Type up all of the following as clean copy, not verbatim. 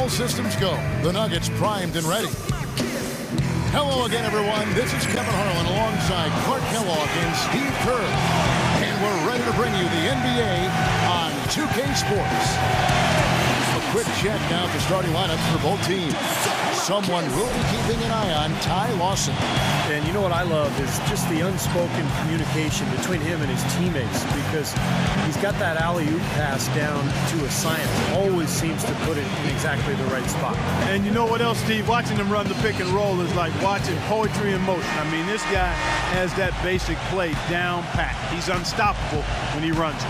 All systems go. The Nuggets primed and ready. Hello again, everyone. This is Kevin Harlan alongside Clark Kellogg and Steve Kerr. And we're ready to bring you the NBA on 2K Sports. A quick check now at the starting lineups for both teams. Someone will be keeping an eye on Ty Lawson. And you know what I love is just the unspoken communication between him and his teammates, because he's got that alley-oop pass down to a science. Always seems to put it in exactly the right spot. And you know what else, Steve? Watching him run the pick and roll is like watching poetry in motion. I mean, this guy has that basic play down pat. He's unstoppable when he runs it.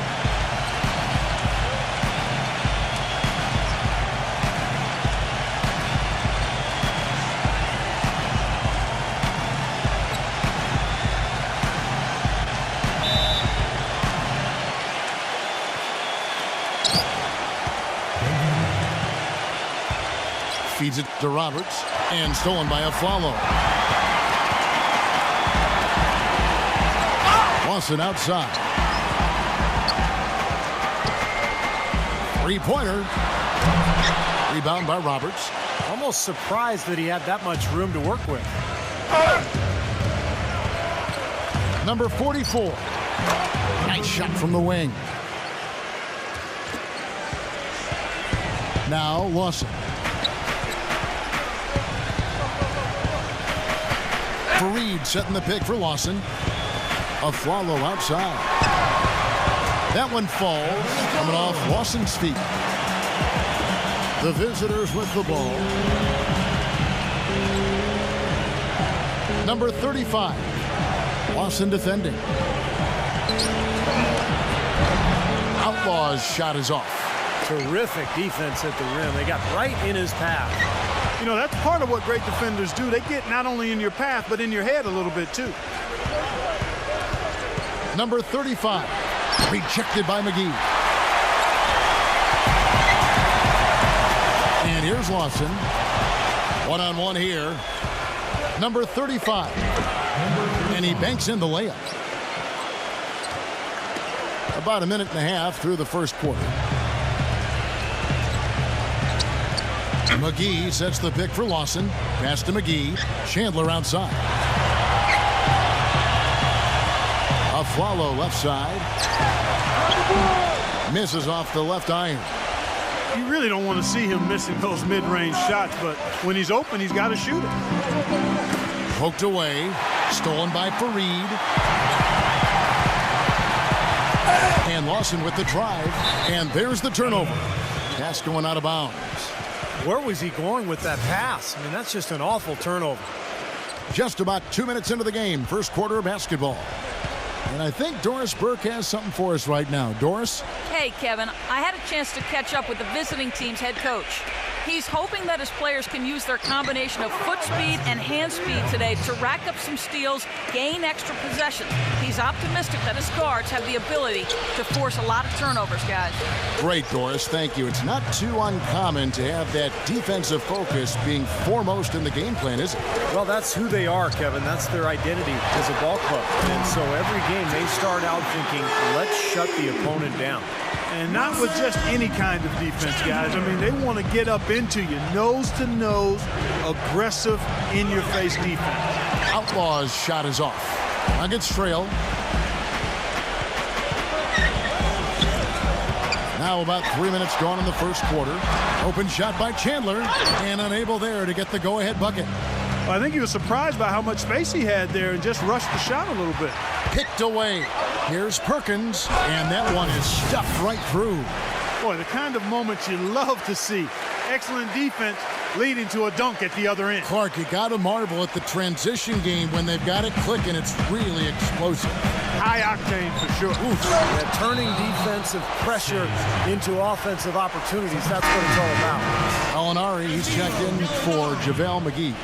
Feeds it to Roberts, and stolen by a follow. Lawson outside. Three-pointer. Rebound by Roberts. Almost surprised that he had that much room to work with. Number 44. Nice shot from the wing. Now Lawson. Fareed setting the pick for Lawson. A follow outside. That one falls, coming off Lawson's feet. The visitors with the ball. Number 35. Lawson defending. Outlaw's shot is off. Terrific defense at the rim. They got right in his path. You know, that's part of what great defenders do. They get not only in your path, but in your head a little bit, too. Number 35. Rejected by McGee. And here's Lawson. One-on-one here. Number 35. And he banks in the layup. About a minute and a half through the first quarter. McGee sets the pick for Lawson. Pass to McGee. Chandler outside. A follow left side. Misses off the left iron. You really don't want to see him missing those mid-range shots, but when he's open, he's got to shoot it. Poked away. Stolen by Fareed. And Lawson with the drive. And there's the turnover. Pass going out of bounds. Where was he going with that pass? I mean, that's just an awful turnover. Just about 2 minutes into the game, first quarter of basketball. And I think Doris Burke has something for us right now. Doris? Hey, Kevin. I had a chance to catch up with the visiting team's head coach. He's hoping that his players can use their combination of foot speed and hand speed today to rack up some steals, gain extra possessions. He's optimistic that his guards have the ability to force a lot of turnovers, guys. Great, Doris. Thank you. It's not too uncommon to have that defensive focus being foremost in the game plan, is it? Well, that's who they are, Kevin. That's their identity as a ball club. And so every game they start out thinking, let's shut the opponent down. And not with just any kind of defense, guys. I mean, they want to get up into you, nose-to-nose, aggressive, in-your-face defense. Outlaw's shot is off. Nuggets trail. Now about 3 minutes gone in the first quarter. Open shot by Chandler, and unable there to get the go-ahead bucket. Well, I think he was surprised by how much space he had there and just rushed the shot a little bit. Picked away. Here's Perkins, and that one is stuffed right through. Boy, the kind of moments you love to see. Excellent defense leading to a dunk at the other end. Clark, you got to marvel at the transition game when they've got it clicking. It's really explosive. High octane for sure. Yeah, turning defensive pressure into offensive opportunities. That's what it's all about. Alinari, he's checked in for JaVale McGee.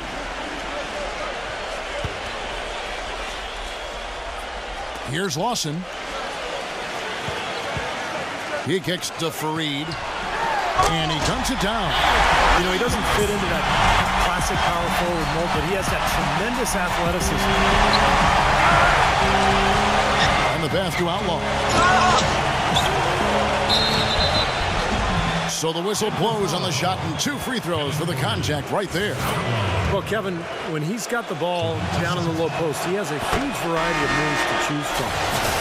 Here's Lawson. He kicks to Fareed. And he dunks it down. You know, he doesn't fit into that classic power forward mold, but he has that tremendous athleticism. And the pass to Outlaw. So the whistle blows on the shot, and 2 free throws for the contact right there. Well, Kevin, when he's got the ball down in the low post, he has a huge variety of moves to choose from.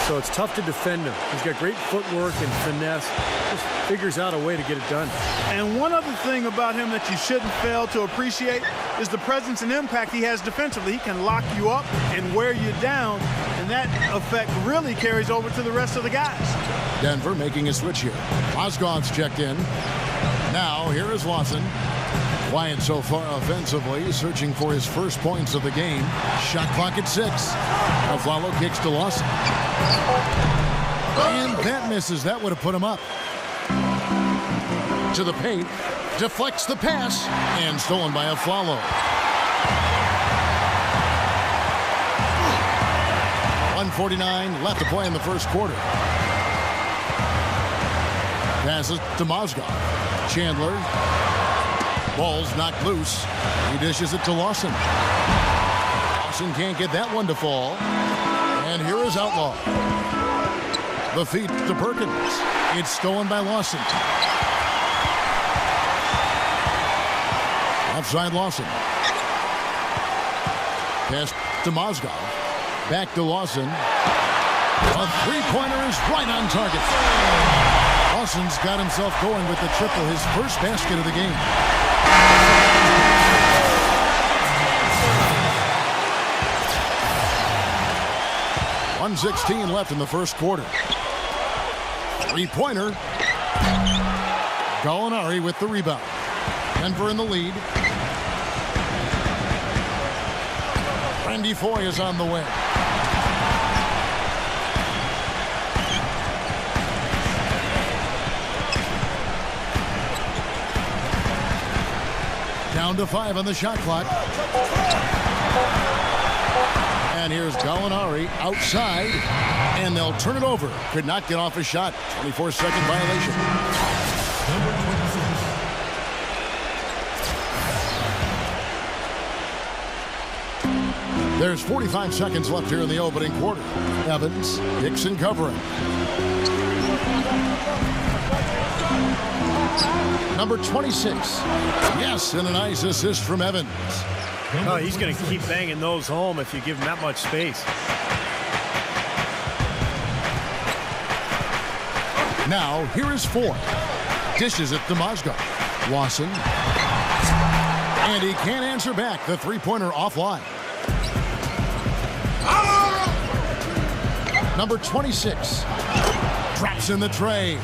So it's tough to defend him. He's got great footwork and finesse. Just figures out a way to get it done. And one other thing about him that you shouldn't fail to appreciate is the presence and impact he has defensively. He can lock you up and wear you down, and that effect really carries over to the rest of the guys. Denver making a switch here. Mozgov's checked in. Now here is Lawson. Quiet so far offensively, searching for his first points of the game. Shot clock at 6. Aflalo kicks to Lawson. And that misses. That would have put him up. To the paint. Deflects the pass. And stolen by Aflalo. 1:49 left to play in the first quarter. Passes to Mozgov. Chandler. Ball's knocked loose. He dishes it to Lawson. Lawson can't get that one to fall. And here is Outlaw. The feed to Perkins. It's stolen by Lawson. Offside Lawson. Pass to Mozgov. Back to Lawson. A three-pointer is right on target. Lawson's got himself going with the triple, his first basket of the game. .116 left in the first quarter. Three-pointer. Gallinari with the rebound. Denver in the lead. Randy Foye is on the way. Down to 5 on the shot clock. And here's Gallinari outside, and they'll turn it over. Could not get off a shot. 24-second violation. There's 45 seconds left here in the opening quarter. Evans, Dixon covering. Number 26. Yes, and a nice assist from Evans. Oh, he's going to keep banging those home if you give him that much space. Now, here is Foye. Dishes it to Mozgov. Lawson. And he can't answer back. The three-pointer offline. Number 26. Drops in the tray.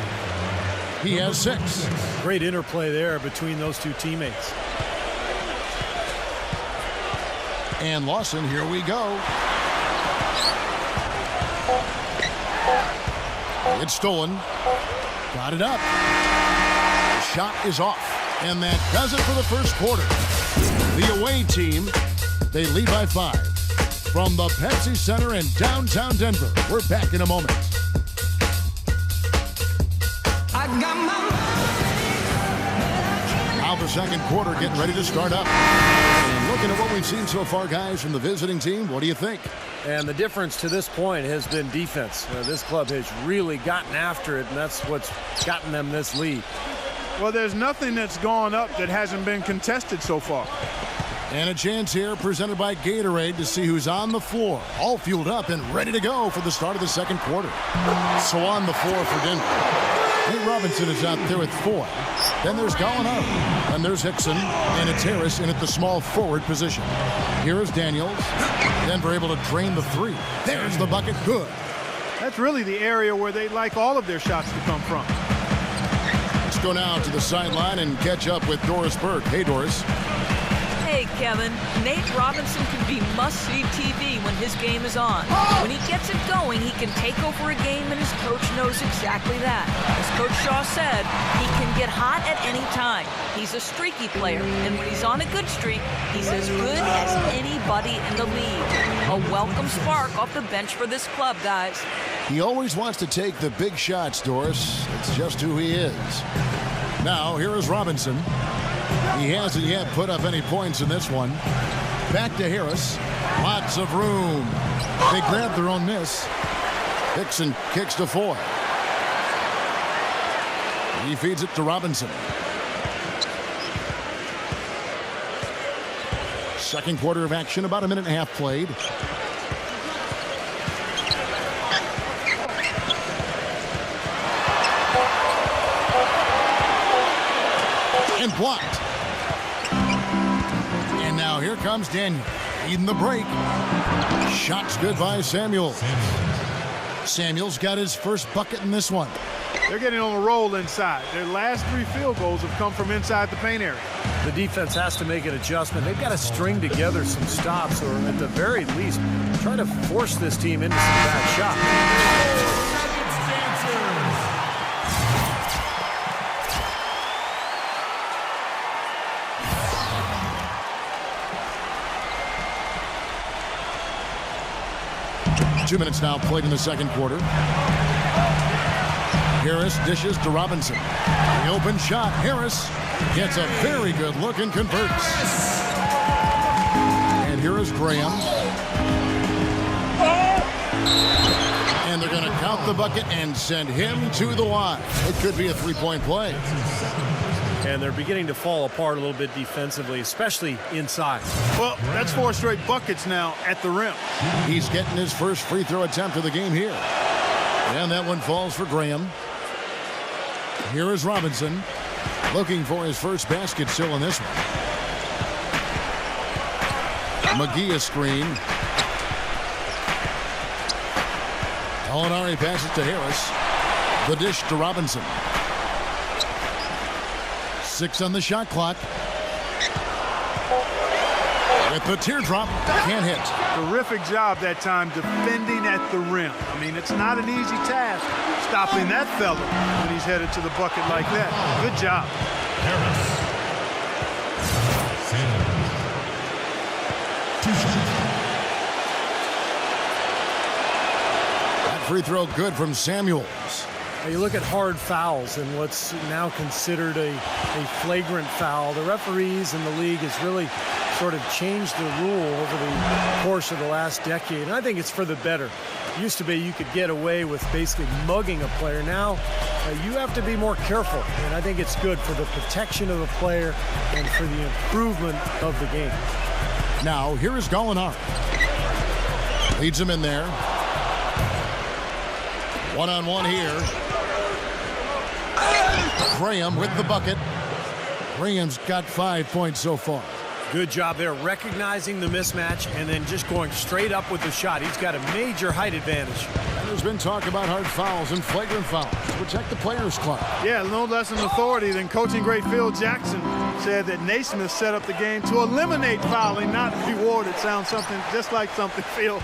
He has 6. Great interplay there between those two teammates. And Lawson, here we go. It's stolen. Got it up. The shot is off. And that does it for the first quarter. The away team, they lead by 5. From the Pepsi Center in downtown Denver. We're back in a moment. Now the second quarter getting ready to start up. And looking at what we've seen so far, guys, from the visiting team, what do you think? And the difference to this point has been defense. This club has really gotten after it, and that's what's gotten them this lead. Well, there's nothing that's gone up that hasn't been contested so far. And a chance here presented by Gatorade to see who's on the floor. All fueled up and ready to go for the start of the second quarter. So on the floor for Denver. Nate Robinson is out there with 4. Then there's Gallinari. And there's Hickson. And it's Harris in at the small forward position. Here is Daniels. Denver able to drain the 3. There's the bucket. Good. That's really the area where they like all of their shots to come from. Let's go now to the sideline and catch up with Doris Burke. Hey, Doris. Hey, Kevin. Nate Robinson can be must-see TV when his game is on. When he gets it going, he can take over a game, and his coach knows exactly that. As Coach Shaw said, he can get hot at any time. He's a streaky player, and when he's on a good streak, he's as good as anybody in the league. A welcome spark off the bench for this club, guys. He always wants to take the big shots, Doris. It's just who he is. Now, here is Robinson. He hasn't yet put up any points in this one. Back to Harris. Lots of room. They grab their own miss. Hickson kicks to Foye. He feeds it to Robinson. Second quarter of action, about a minute and a half played. And blocked. And now here comes Daniel. Leading the break. Shots good by Samuel. Samuel's got his first bucket in this one. They're getting on a roll inside. Their last 3 field goals have come from inside the paint area. The defense has to make an adjustment. They've got to string together some stops, or at the very least, try to force this team into some bad shots. 2 minutes now played in the second quarter. Harris dishes to Robinson. The open shot. Harris gets a very good look and converts. And here is Graham. And they're going to count the bucket and send him to the line. It could be a three-point play. And they're beginning to fall apart a little bit defensively, especially inside. Well, that's 4 straight buckets now at the rim. He's getting his first free throw attempt of the game here. And that one falls for Graham. Here is Robinson looking for his first basket still in this one. McGee a screen. Molinari passes to Harris. The dish to Robinson. 6 on the shot clock. With the teardrop, can't hit. Terrific job that time defending at the rim. I mean, it's not an easy task stopping that fella when he's headed to the bucket like that. Good job. That free throw good from Samuels. You look at hard fouls and what's now considered a flagrant foul. The referees in the league has really sort of changed the rule over the course of the last decade. And I think it's for the better. It used to be you could get away with basically mugging a player. Now you have to be more careful. And I think it's good for the protection of the player and for the improvement of the game. Now, here is Gallinari. Leads him in there. One-on-one here. Graham with the bucket. Graham's got 5 points so far. Good job there, recognizing the mismatch and then just going straight up with the shot. He's got a major height advantage. And there's been talk about hard fouls and flagrant fouls to protect the Players Club. Yeah, no less an authority than coaching great Phil Jackson said that Naismith set up the game to eliminate fouling, not reward it. Sounds something just like something Phil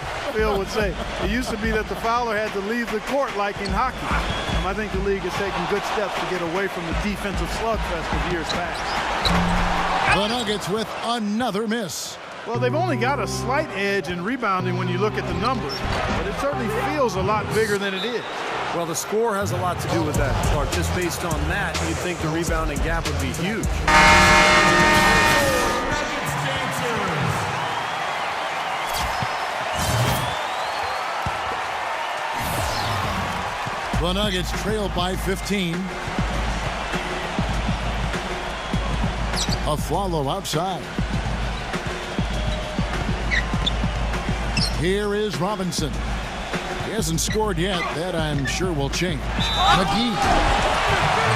would say. It used to be that the fouler had to leave the court like in hockey. I think the league has taken good steps to get away from the defensive slugfest of years past. The Nuggets with another miss. Well, they've only got a slight edge in rebounding when you look at the numbers, but it certainly feels a lot bigger than it is. Well, the score has a lot to do with that, Clark. Just based on that, you'd think the rebounding gap would be huge. The Nuggets trail by 15. Aflalo outside. Here is Robinson. He hasn't scored yet. That I'm sure will change. McGee.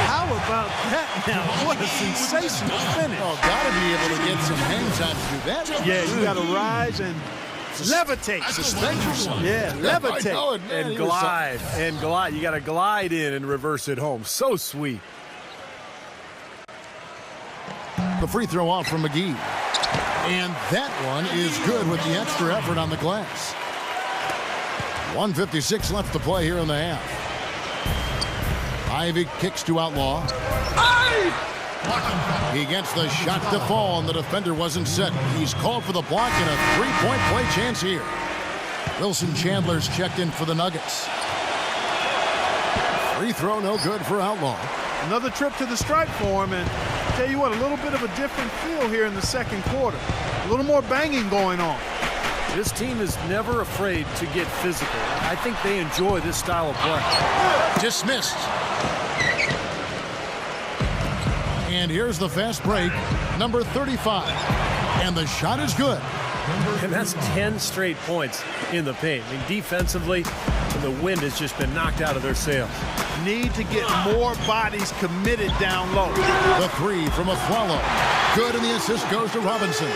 How about that now? What a sensational finish. Oh, gotta be able to get some hang time to do that. Yeah, you gotta rise and levitate. Suspend yourself. Yeah, levitate. And glide. And glide. You gotta glide in and reverse it home. So sweet. The free throw off from McGee. And that one is good with the extra effort on the glass. 1:56 left to play here in the half. Ivy kicks to Outlaw. He gets the shot to fall, and the defender wasn't set. He's called for the block and a three-point play chance here. Wilson Chandler's checked in for the Nuggets. Free throw no good for Outlaw. Another trip to the stripe for him, and tell you what, a little bit of a different feel here in the second quarter. A little more banging going on. This team is never afraid to get physical. I think they enjoy this style of play. Dismissed. And here's the fast break, number 35. And the shot is good. And that's 10 straight points in the paint. I mean, defensively, the wind has just been knocked out of their sails. Need to get more bodies committed down low. The three from Aflalo. Good, and the assist goes to Robinson.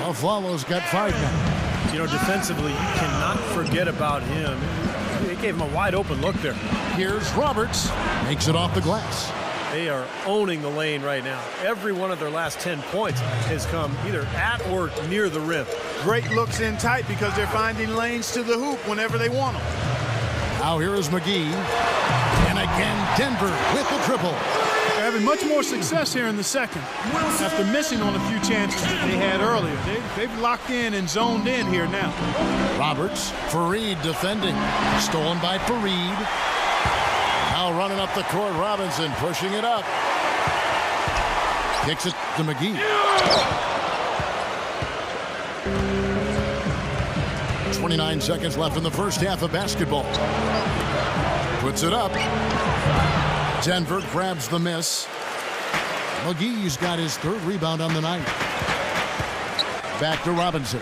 Aflalo's got 5 now. You know, defensively, you cannot forget about him. They gave him a wide open look there. Here's Roberts. Makes it off the glass. They are owning the lane right now. Every one of their last 10 points has come either at or near the rim. Great looks in tight because they're finding lanes to the hoop whenever they want them. Now here is McGee. And again, Denver with the triple. They're having much more success here in the second after missing on a few chances that they had earlier. They've locked in and zoned in here now. Roberts, Fareed defending. Stolen by Fareed. Now running up the court, Robinson pushing it up. Kicks it to McGee. 29 seconds left in the first half of basketball. Puts it up. Denver grabs the miss. McGee's got his 3rd rebound on the night. Back to Robinson.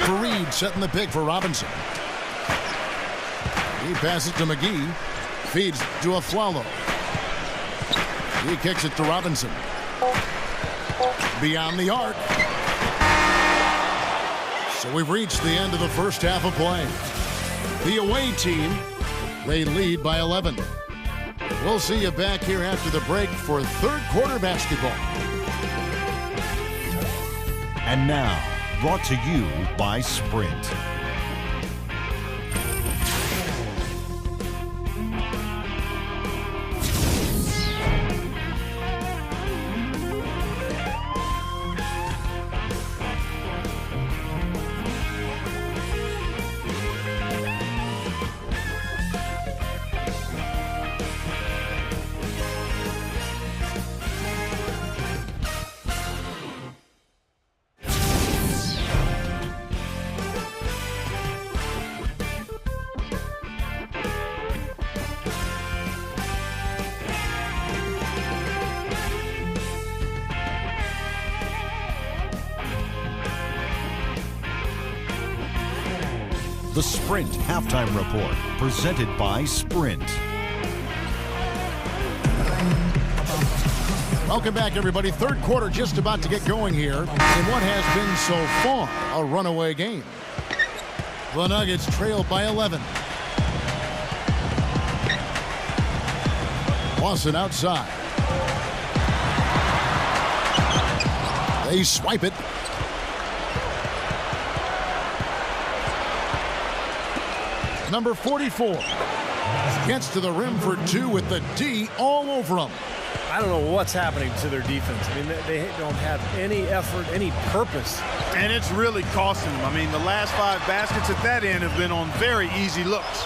Fareed setting the pick for Robinson. He passes to McGee. Feeds to Aflalo. He kicks it to Robinson. Beyond the arc. So we've reached the end of the first half of play. The away team, they lead by 11. We'll see you back here after the break for 3rd quarter basketball. And now, brought to you by Sprint. The Sprint Halftime Report, presented by Sprint. Welcome back, everybody. 3rd quarter just about to get going here in what has been so far a runaway game. The Nuggets trail by 11. Lawson outside. They swipe it. Number 44 gets to the rim for 2 with the D all over him. I don't know what's happening to their defense. I mean, they don't have any effort, any purpose. And it's really costing them. I mean, the last 5 baskets at that end have been on very easy looks.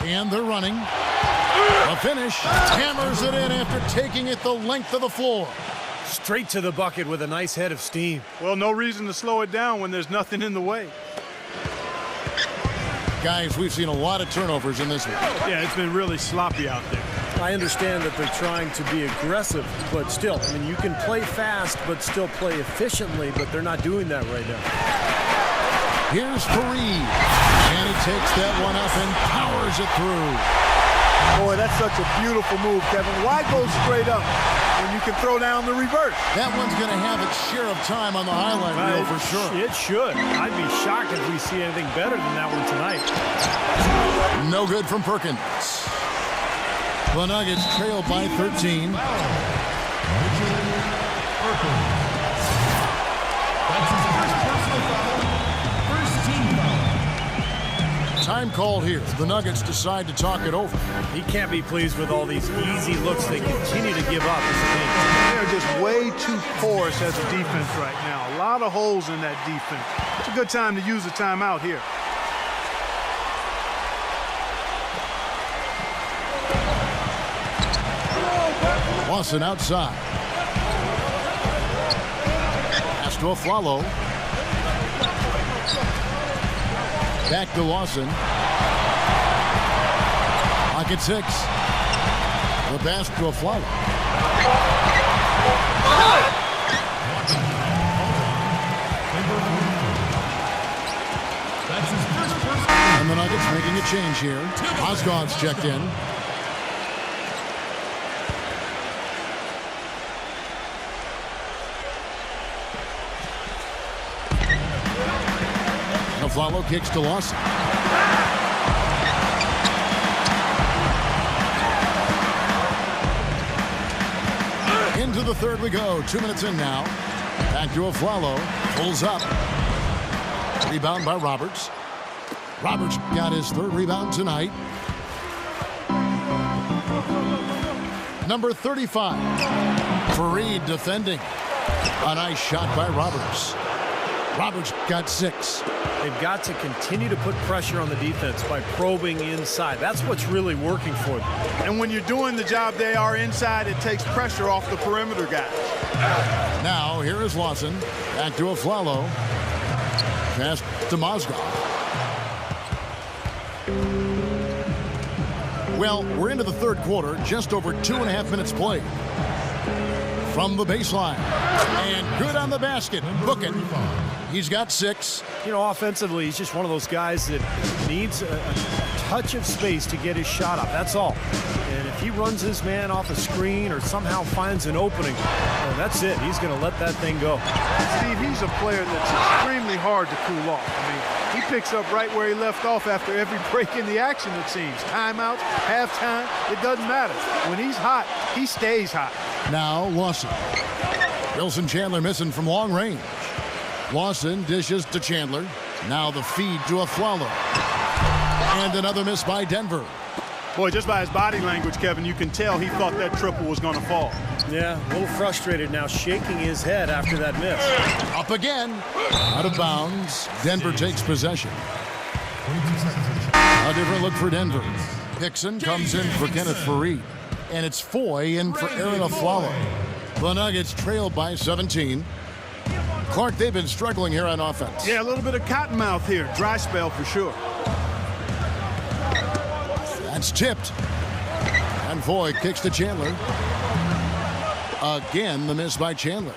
And they're running. A finish. Hammers it in after taking it the length of the floor. Straight to the bucket with a nice head of steam. Well, no reason to slow it down when there's nothing in the way. Guys, we've seen a lot of turnovers in this one. Yeah, it's been really sloppy out there. I understand that they're trying to be aggressive, but still, I mean, you can play fast but still play efficiently, but they're not doing that right now. Here's Fareed, and he takes that one up and powers it through. Boy, that's such a beautiful move, Kevin. Why go straight up when you can throw down the reverse? That one's going to have its share of time on the highlight reel for sure. It should. I'd be shocked if we see anything better than that one tonight. No good from Perkins. The Nuggets trail by 13. Time called here. The Nuggets decide to talk it over. He can't be pleased with all these easy looks they continue to give up as a team. They're just way too porous as a defense right now. A lot of holes in that defense. It's a good time to use a timeout here. Lawson outside. Pass to Aflalo. Back to Lawson. Pocket 6. The pass to a fly. And the Nuggets making a change here. Osgood's checked in. Aflalo kicks to Lawson. Into the third we go. 2 minutes in now. Back to Aflalo. Pulls up. Rebound by Roberts. Roberts got his third rebound tonight. Number 35. Fareed defending. A nice shot by Roberts. Roberts got 6. They've got to continue to put pressure on the defense by probing inside. That's what's really working for them. And when you're doing the job they are inside, it takes pressure off the perimeter guys. Now, here is Lawson. Back to Aflalo. Pass to Mozgov. Well, we're into the third quarter. Just over 2.5 minutes played. From the baseline. And good on the basket. Booking. He's got 6. You know, offensively, he's just one of those guys that needs a touch of space to get his shot up. That's all. And if he runs his man off a screen or somehow finds an opening, well, that's it. He's going to let that thing go. Steve, he's a player that's extremely hard to cool off. I mean, he picks up right where he left off after every break in the action, it seems. Timeouts, halftime, it doesn't matter. When he's hot, he stays hot. Now Lawson. Wilson Chandler missing from long range. Lawson dishes to Chandler. Now the feed to Aflalo. And another miss by Denver. Boy, just by his body language, Kevin, you can tell he thought that triple was going to fall. Yeah, a little frustrated now, shaking his head after that miss. Up again. Out of bounds. Denver takes possession. A different look for Denver. Hickson comes in for Kenneth Fareed. And it's Foy in for Aaron Aflalo. The Nuggets trail by 17. Clark, they've been struggling here on offense. Yeah, a little bit of cottonmouth here. Dry spell for sure. That's tipped. And Foy kicks to Chandler. Again, the miss by Chandler.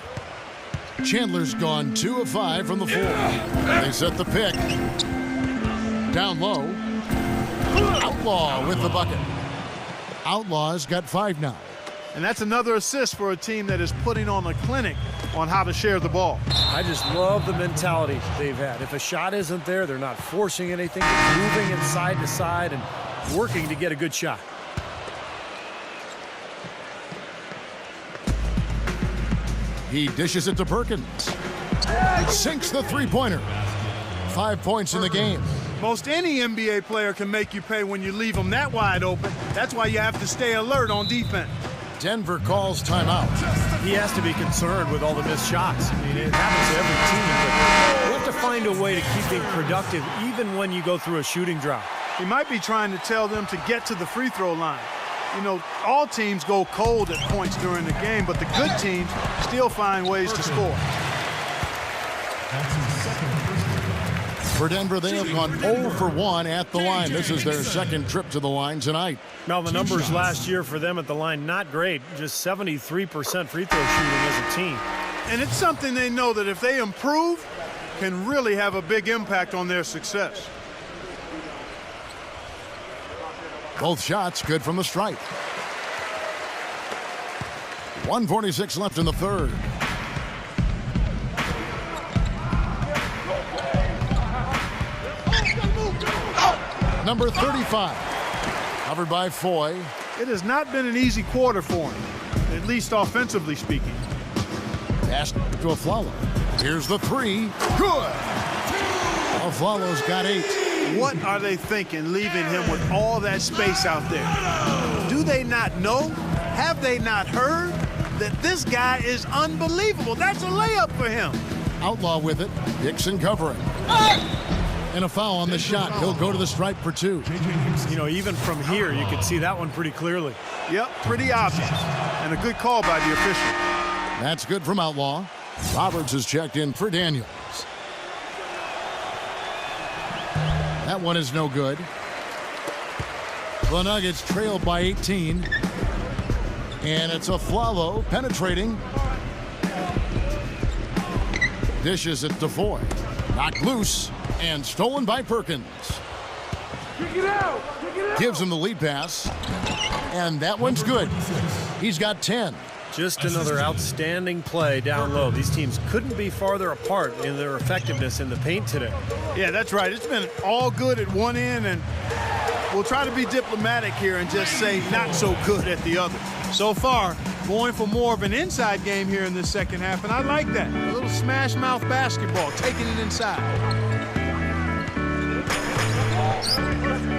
Chandler's gone 2 of 5 from the floor. They set the pick. Down low. Outlaw with the bucket. Outlaw's got 5 now. And that's another assist for a team that is putting on a clinic on how to share the ball. I just love the mentality they've had. If a shot isn't there, they're not forcing anything. They're moving it side to side and working to get a good shot. He dishes it to Perkins. Sinks the three-pointer. 5 points in the game. Most any NBA player can make you pay when you leave them that wide open. That's why you have to stay alert on defense. Denver calls timeout. He has to be concerned with all the missed shots. I mean, it happens to every team, but you have to find a way to keep being productive even when you go through a shooting drought. He might be trying to tell them to get to the free throw line. You know, all teams go cold at points during the game, but the good teams still find ways to score. For Denver, they have gone 0 for 1 at the line. This is their second trip to the line tonight. Now, the numbers last year for them at the line, not great. Just 73% free throw shooting as a team. And it's something they know that if they improve, can really have a big impact on their success. Both shots good from the stripe. 1:46 left in the third. Number 35. Covered by Foy. It has not been an easy quarter for him, at least offensively speaking. Pass to Aflalo. Here's the 3. Good. Aflalo's got 8. What are they thinking, leaving him with all that space out there? Do they not know? Have they not heard that this guy is unbelievable? That's a layup for him. Outlaw with it. Hickson covering. And a foul on the shot. He'll go to the stripe for 2. You know, even from here, you can see that one pretty clearly. Yep, pretty obvious. And a good call by the official. That's good from Outlaw. Roberts is checked in for Daniels. That one is no good. The Nuggets trailed by 18. And it's a Flalo penetrating. Dishes it to Foy. Knocked loose and stolen by Perkins. Gives him the lead pass. And that one's good. He's got 10. Just another outstanding play down low. These teams couldn't be farther apart in their effectiveness in the paint today. Yeah, that's right. It's been all good at one end, and we'll try to be diplomatic here and just say not so good at the other. So far, going for more of an inside game here in this second half, and I like that. A little smash mouth basketball, taking it inside.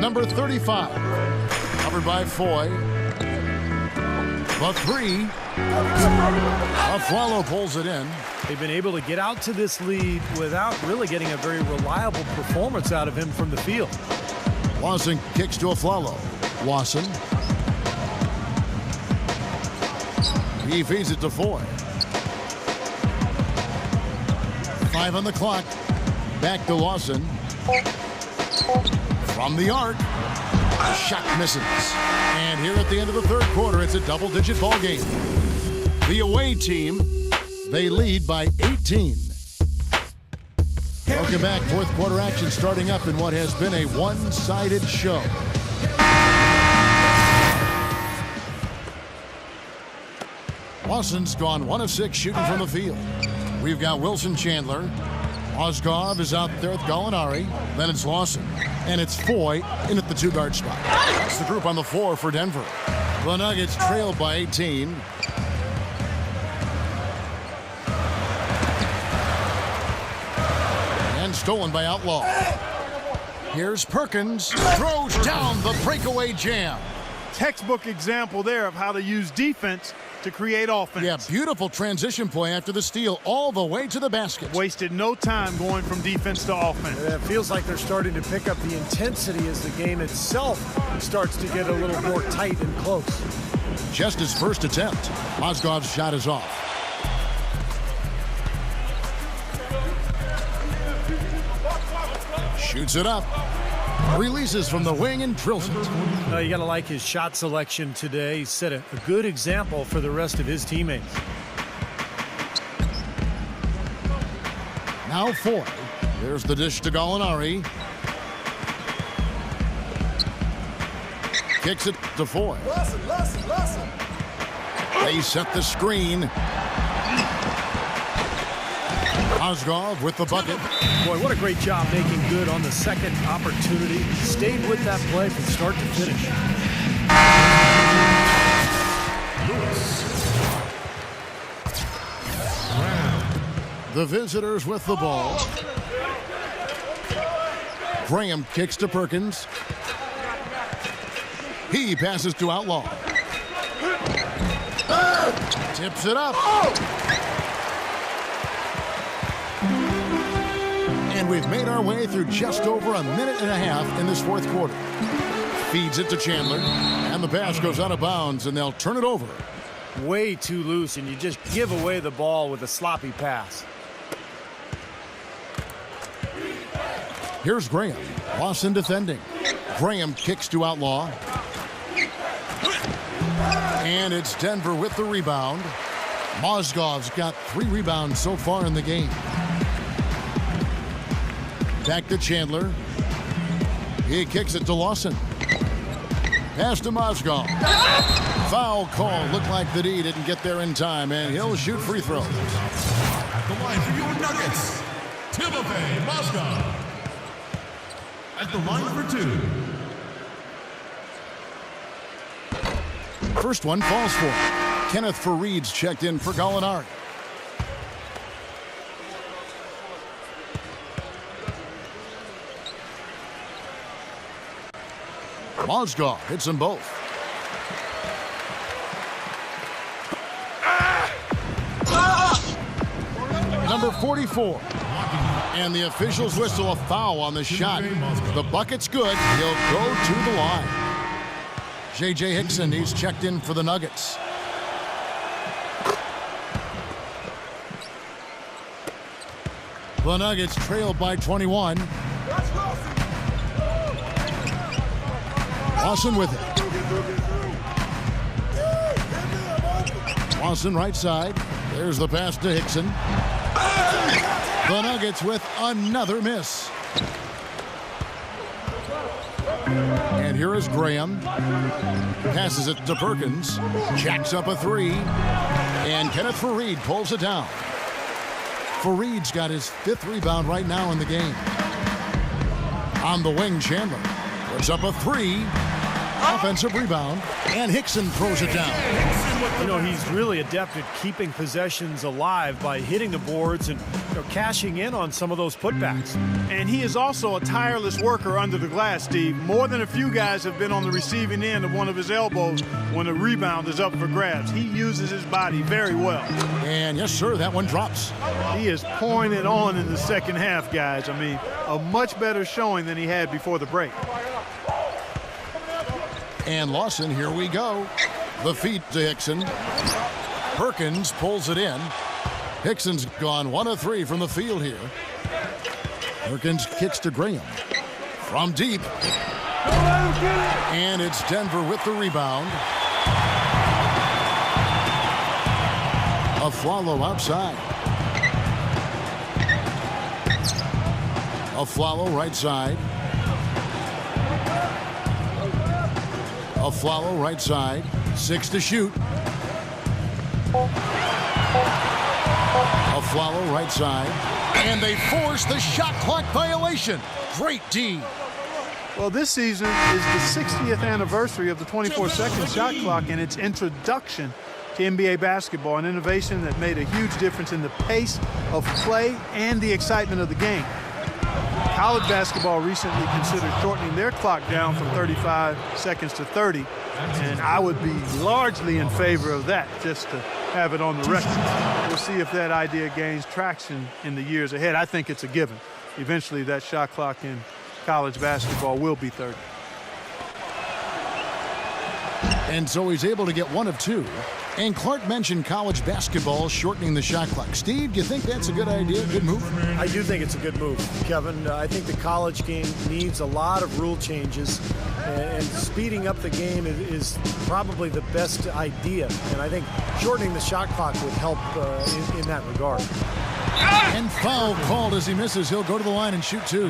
Number 35, covered by Foy. The three. Aflalo pulls it in. They've been able to get out to this lead without really getting a very reliable performance out of him from the field. Lawson kicks to Aflalo. Lawson. He feeds it to Foy. 5 on the clock. Back to Lawson. From the arc. Shot misses. And here at the end of the third quarter, it's a double-digit ball game. The away team, they lead by 18. Welcome back. Fourth quarter action starting up in what has been a one-sided show. Lawson's gone 1 of 6 shooting from the field. We've got Wilson Chandler. Mozgov is out there with Gallinari. Then it's Lawson. And it's Foy in at the 2-guard spot. That's the group on the floor for Denver. The Nuggets trailed by 18. And stolen by Outlaw. Here's Perkins. Throws down the breakaway jam. Textbook example there of how to use defense to create offense. Yeah, beautiful transition play after the steal all the way to the basket. Wasted no time going from defense to offense. It feels like they're starting to pick up the intensity as the game itself starts to get a little more tight and close. Just his first attempt. Mozgov's shot is off. Shoots it up. Releases from the wing and drills it. You got to like his shot selection today. He set a good example for the rest of his teammates. Now Foy. There's the dish to Gallinari. Kicks it to Foy. Listen. They set the screen. Mozgov with the bucket. Boy, what a great job making good on the second opportunity. Stayed with that play from start to finish. The visitors with the ball. Graham kicks to Perkins. He passes to Outlaw. Tips it up. And we've made our way through just over a minute and a half in this fourth quarter. Feeds it to Chandler, and the pass goes out of bounds, and they'll turn it over. Way too loose, and you just give away the ball with a sloppy pass. Here's Graham. Lawson defending. Graham kicks to Outlaw. And it's Denver with the rebound. Mozgov's got 3 rebounds so far in the game. Back to Chandler. He kicks it to Lawson. Pass to Mozgov. Foul call. Looked like the D didn't get there in time, and he'll shoot free throws. At the line for your Nuggets, Timofey Mozgov. At the line for 2. First one falls for him. Kenneth Fareed's checked in for Gallinari. Mozgov hits them both. Number 44. And the officials whistle a foul on the shot. The bucket's good. He'll go to the line. J.J. Hickson, he's checked in for the Nuggets. The Nuggets trailed by 21. Lawson with it. Lawson right side. There's the pass to Hickson. The Nuggets with another miss. And here is Graham. Passes it to Perkins. Jacks up a three. And Kenneth Fareed pulls it down. Fareed's got his 5th rebound right now in the game. On the wing, Chandler puts up a three. Offensive rebound. And Hickson throws it down. You know, he's really adept at keeping possessions alive by hitting the boards and cashing in on some of those putbacks. And he is also a tireless worker under the glass, Steve. More than a few guys have been on the receiving end of one of his elbows when a rebound is up for grabs. He uses his body very well. And yes, sir, that one drops. He is pouring it on in the second half, guys. I mean, a much better showing than he had before the break. And Lawson, here we go. The feed to Hickson. Perkins pulls it in. Hickson's gone 1 of 3 from the field here. Perkins kicks to Graham. From deep. And it's Denver with the rebound. Afflalo outside. Afflalo right side. Afflalo right side. 6 to shoot. Afflalo right side. And they force the shot clock violation. Great D. Well, this season is the 60th anniversary of the 24-second shot clock and its introduction to NBA basketball, an innovation that made a huge difference in the pace of play and the excitement of the game. College basketball recently considered shortening their clock down from 35 seconds to 30, and I would be largely in favor of that, just to have it on the record. We'll see if that idea gains traction in the years ahead. I think it's a given. Eventually, that shot clock in college basketball will be 30. And so he's able to get 1 of 2. And Clark mentioned college basketball shortening the shot clock. Steve, do you think that's a good idea, good move? I do think it's a good move, Kevin. I think the college game needs a lot of rule changes, and speeding up the game is probably the best idea. And I think shortening the shot clock would help in that regard. And foul called as he misses. He'll go to the line and shoot 2.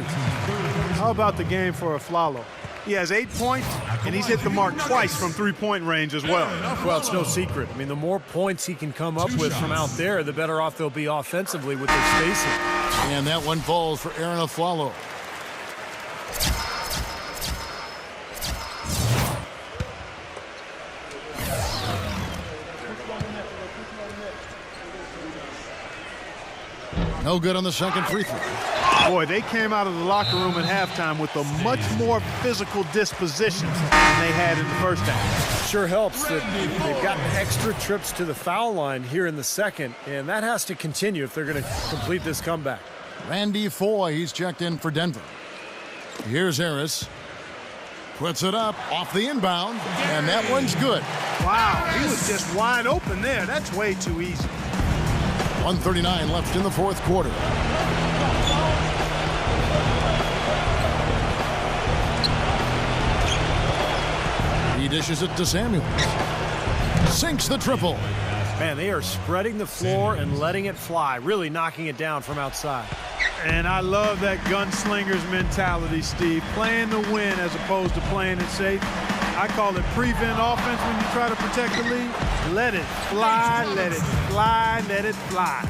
How about the game for Afflalo? He has 8 points, and he's hit the mark twice from three-point range as well. Well, it's no secret. I mean, the more points he can come up with from out there, the better off they'll be offensively with their spacing. And that one falls for Aaron Afflalo. No good on the second free throw. Boy, they came out of the locker room at halftime with a much more physical disposition than they had in the first half. Sure helps that they've gotten extra trips to the foul line here in the second, and that has to continue if they're going to complete this comeback. Randy Foye, he's checked in for Denver. Here's Harris. Puts it up off the inbound, and that one's good. Wow, he was just wide open there. That's way too easy. 1:39 left in the fourth quarter. He dishes it to Samuels. Sinks the triple. Man, they are spreading the floor and letting it fly, really knocking it down from outside. And I love that gunslinger's mentality, Steve. Playing to win as opposed to playing it safe. I call it prevent offense when you try to protect the lead. Let it fly, let it fly, let it fly.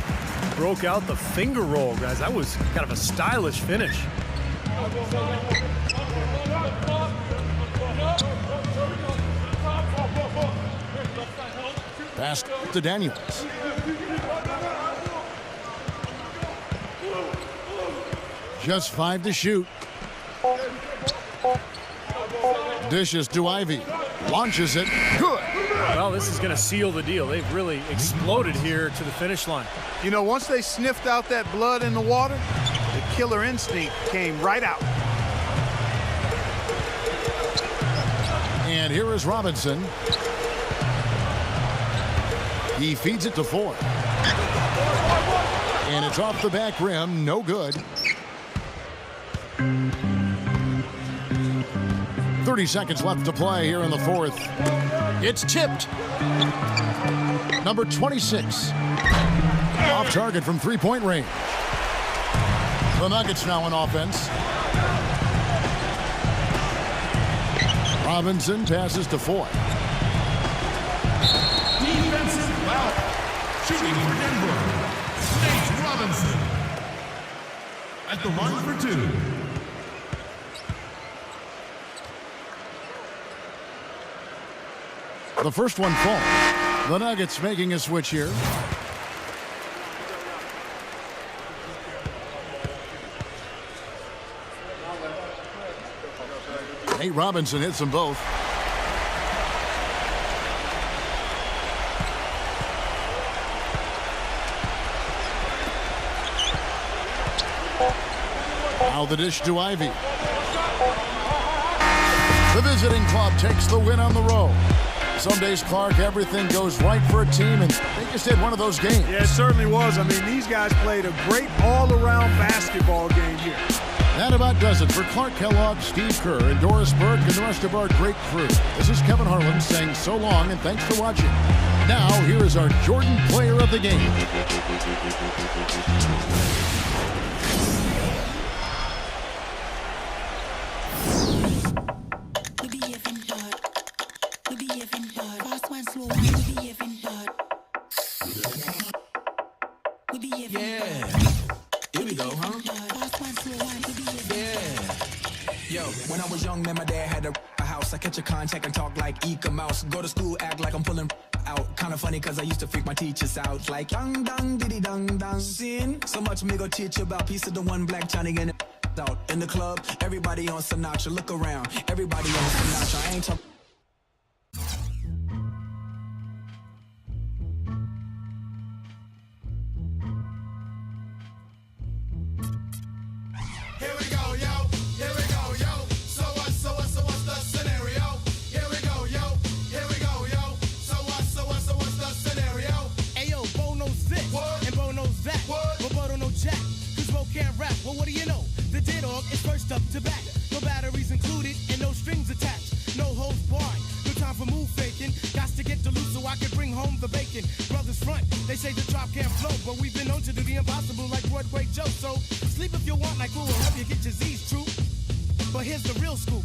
Broke out the finger roll, guys. That was kind of a stylish finish. Pass to Daniels. Just 5 to shoot. Dishes to Ivy. Launches it. Good. Well, this is going to seal the deal. They've really exploded here to the finish line. You know, once they sniffed out that blood in the water, the killer instinct came right out. And here is Robinson. He feeds it to Foye. And it's off the back rim. No good. 30 seconds left to play here in the fourth. It's tipped. number 26. Off target from three-point range. The Nuggets now on offense. Robinson passes to Foy. Defensive foul. Shooting for Denver. Nate Robinson. At the line for 2. The first one falls. The Nuggets making a switch here. Nate Robinson hits them both. Now the dish to Ivy. The visiting club takes the win on the road. Some days, Clark, everything goes right for a team, and they just had one of those games. Yeah, it certainly was. I mean, these guys played a great all-around basketball game here. That about does it for Clark Kellogg, Steve Kerr, and Doris Burke, and the rest of our great crew. This is Kevin Harlan saying so long, and thanks for watching. Now, here is our Jordan Player of the Game. When I was young, man, my dad had a house. I catch a contact and talk like Eka Mouse. Go to school, act like I'm pulling out. Kind of funny, cause I used to freak my teachers out. Like, dung, dung, diddy, dung, dung. Sin. So much me go teach you about piece of the one black Johnny and out. In the club, everybody on Sinatra. Look around, everybody on Sinatra. I ain't talking. Well, what do you know? The dead dog is first up to bat. No batteries included and no strings attached. No holds barred. No time for move faking. Got to get to loose so I can bring home the bacon. Brothers front, they say the drop can't flow, but we've been known to do the impossible like Broadway Joe. So sleep if you want, like we'll help you get your Z's true. But here's the real scoop.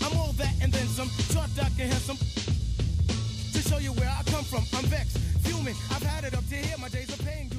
I'm all that and then some. Short, dark, and handsome. To show you where I come from, I'm vexed, fuming. I've had it up to here. My days of pain.